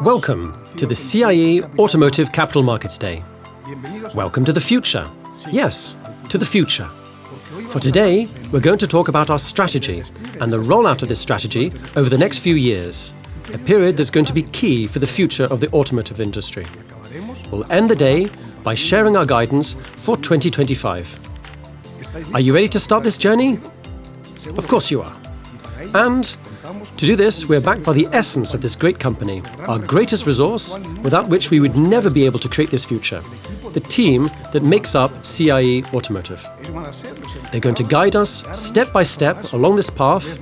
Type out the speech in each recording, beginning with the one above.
Welcome to the CIE Automotive Capital Markets Day. Welcome to the future. Yes, to the future. For today, we're going to talk about our strategy and the rollout of this strategy over the next few years, a period that's going to be key for the future of the automotive industry. We'll end the day by sharing our guidance for 2025. Are you ready to start this journey? Of course you are. And to do this, we're backed by the essence of this great company, our greatest resource, without which we would never be able to create this future, the team that makes up CIE Automotive. They're going to guide us step by step along this path,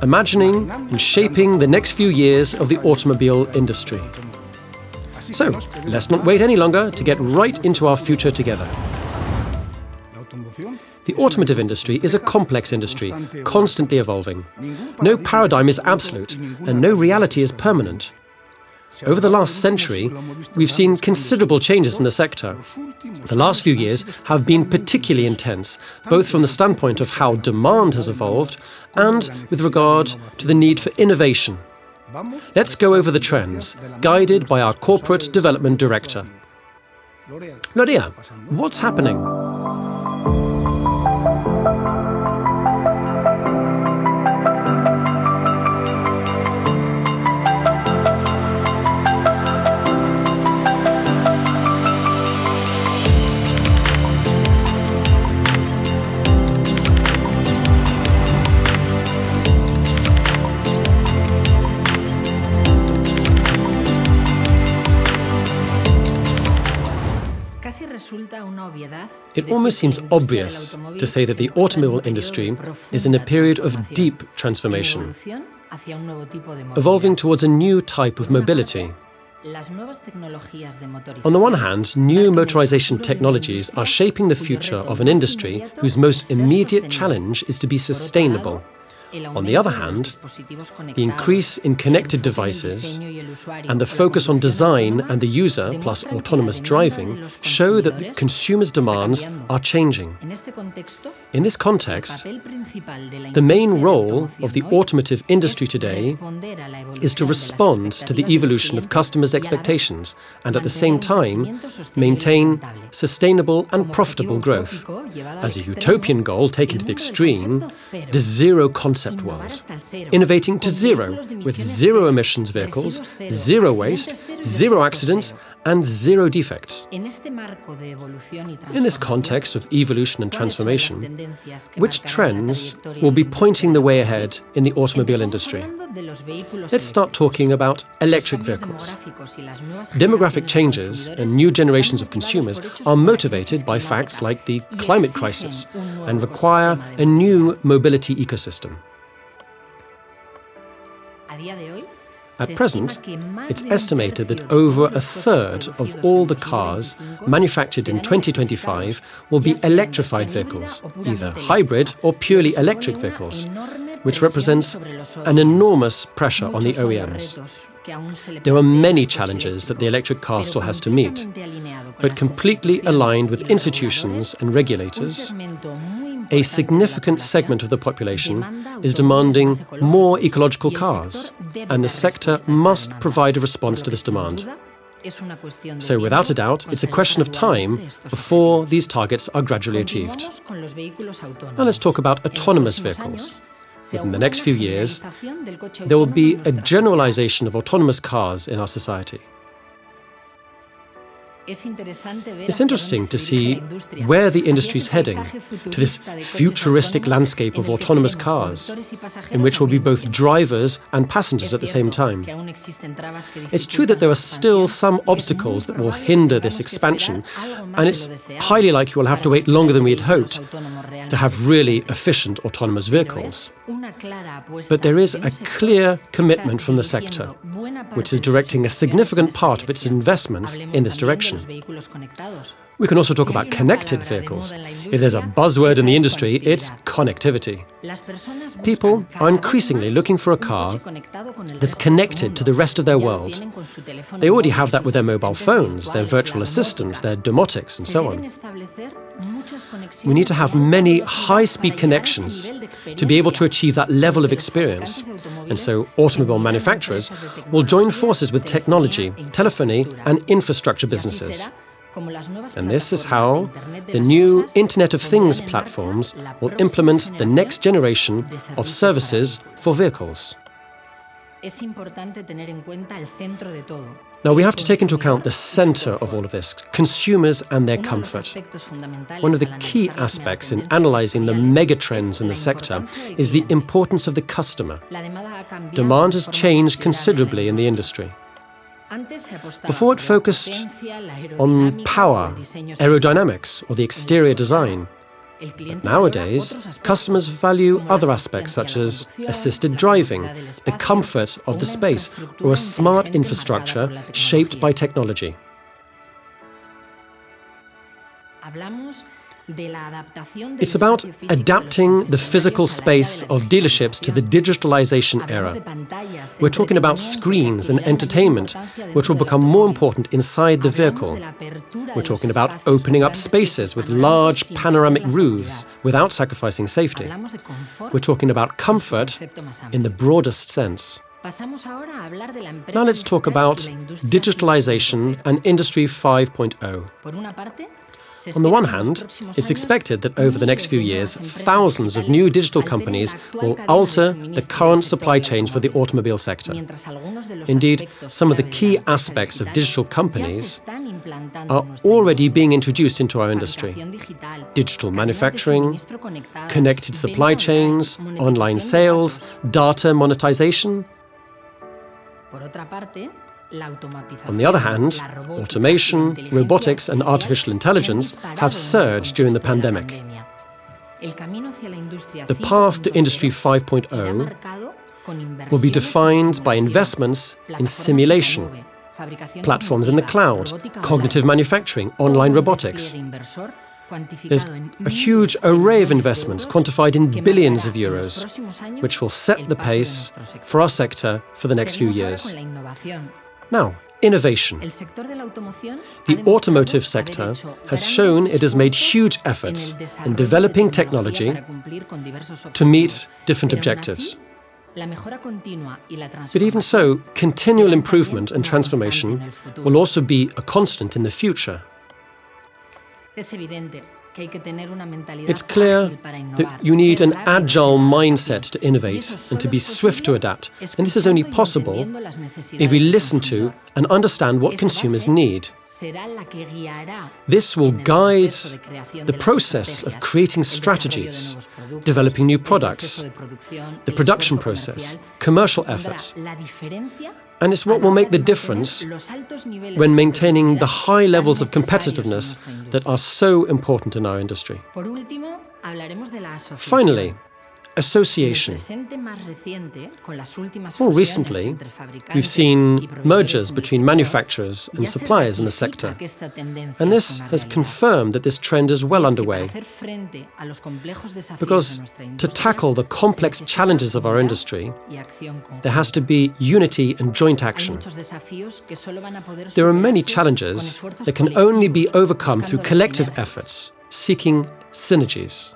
imagining and shaping the next few years of the automobile industry. So, let's not wait any longer to get right into our future together. The automotive industry is a complex industry, constantly evolving. No paradigm is absolute, and no reality is permanent. Over the last century, we've seen considerable changes in the sector. The last few years have been particularly intense, both from the standpoint of how demand has evolved and with regard to the need for innovation. Let's go over the trends, guided by our Corporate Development Director. Lorea, what's happening? It almost seems obvious to say that the automobile industry is in a period of deep transformation, evolving towards a new type of mobility. On the one hand, new motorization technologies are shaping the future of an industry whose most immediate challenge is to be sustainable. On the other hand, the increase in connected devices and the focus on design and the user plus autonomous driving show that the consumer's demands are changing. In this context, the main role of the automotive industry today is to respond to the evolution of customers' expectations and at the same time maintain sustainable and profitable growth. As a utopian goal taken to the extreme, the zero concept world, innovating to zero with zero emissions vehicles, zero waste, zero accidents, and zero defects. In this context of evolution and transformation, which trends will be pointing the way ahead in the automobile industry? Let's start talking about electric vehicles. Demographic changes and new generations of consumers are motivated by facts like the climate crisis and require a new mobility ecosystem. At present, it's estimated that over a third of all the cars manufactured in 2025 will be electrified vehicles, either hybrid or purely electric vehicles, which represents an enormous pressure on the OEMs. There are many challenges that the electric car still has to meet, but completely aligned with institutions and regulators, a significant segment of the population is demanding more ecological cars, and the sector must provide a response to this demand. So, without a doubt, it's a question of time before these targets are gradually achieved. Now let's talk about autonomous vehicles. Within the next few years, there will be a generalization of autonomous cars in our society. It's interesting to see where the industry is heading, to this futuristic landscape of autonomous cars, in which will be both drivers and passengers at the same time. It's true that there are still some obstacles that will hinder this expansion, and it's highly likely we'll have to wait longer than we had hoped to have really efficient autonomous vehicles. But there is a clear commitment from the sector, which is directing a significant part of its investments in this direction. We can also talk about connected vehicles. If there's a buzzword in the industry, it's connectivity. People are increasingly looking for a car that's connected to the rest of their world. They already have that with their mobile phones, their virtual assistants, their domotics, and so on. We need to have many high-speed connections to be able to achieve that level of experience. And so automobile manufacturers will join forces with technology, telephony, and infrastructure businesses. And this is how the new Internet of Things platforms will implement the next generation of services for vehicles. Now, we have to take into account the center of all of this, consumers and their comfort. One of the key aspects in analyzing the megatrends in the sector is the importance of the customer. Demand has changed considerably in the industry. Before, it focused on power, aerodynamics, or the exterior design. But nowadays, customers value other aspects such as assisted driving, the comfort of the space, or a smart infrastructure shaped by technology. It's about adapting the physical space of dealerships to the digitalization era. We're talking about screens and entertainment, which will become more important inside the vehicle. We're talking about opening up spaces with large panoramic roofs without sacrificing safety. We're talking about comfort in the broadest sense. Now let's talk about digitalization and Industry 5.0. On the one hand, it's expected that over the next few years, thousands of new digital companies will alter the current supply chains for the automobile sector. Indeed, some of the key aspects of digital companies are already being introduced into our industry. Digital manufacturing, connected supply chains, online sales, data monetization. On the other hand, automation, robotics, and artificial intelligence have surged during the pandemic. The path to Industry 5.0 will be defined by investments in simulation, platforms in the cloud, cognitive manufacturing, online robotics. There's a huge array of investments quantified in billions of euros, which will set the pace for our sector for the next few years. Now, innovation. The automotive sector has shown it has made huge efforts in developing technology to meet different objectives. But even so, continual improvement and transformation will also be a constant in the future. It's clear that you need an agile mindset to innovate and to be swift to adapt. And this is only possible if we listen to and understand what consumers need. This will guide the process of creating strategies, developing new products, the production process, commercial efforts. And it's what will make the difference when maintaining the high levels of competitiveness that are so important in our industry. Finally, association. More recently, we've seen mergers between manufacturers and suppliers in the sector, and this has confirmed that this trend is well underway. Because to tackle the complex challenges of our industry, there has to be unity and joint action. There are many challenges that can only be overcome through collective efforts, seeking synergies.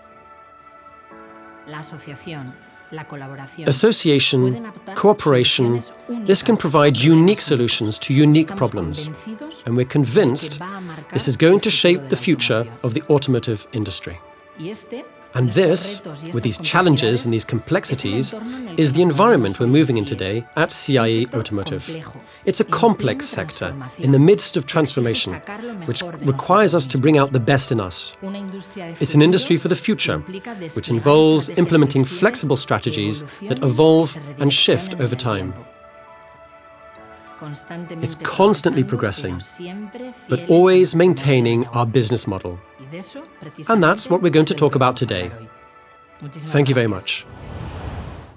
Association, cooperation, this can provide unique solutions to unique problems, and we're convinced this is going to shape the future of the automotive industry. And this, with these challenges and these complexities, is the environment we're moving in today at CIE Automotive. It's a complex sector in the midst of transformation, which requires us to bring out the best in us. It's an industry for the future, which involves implementing flexible strategies that evolve and shift over time. It's constantly progressing, but always maintaining our business model. And that's what we're going to talk about today. Thank you very much.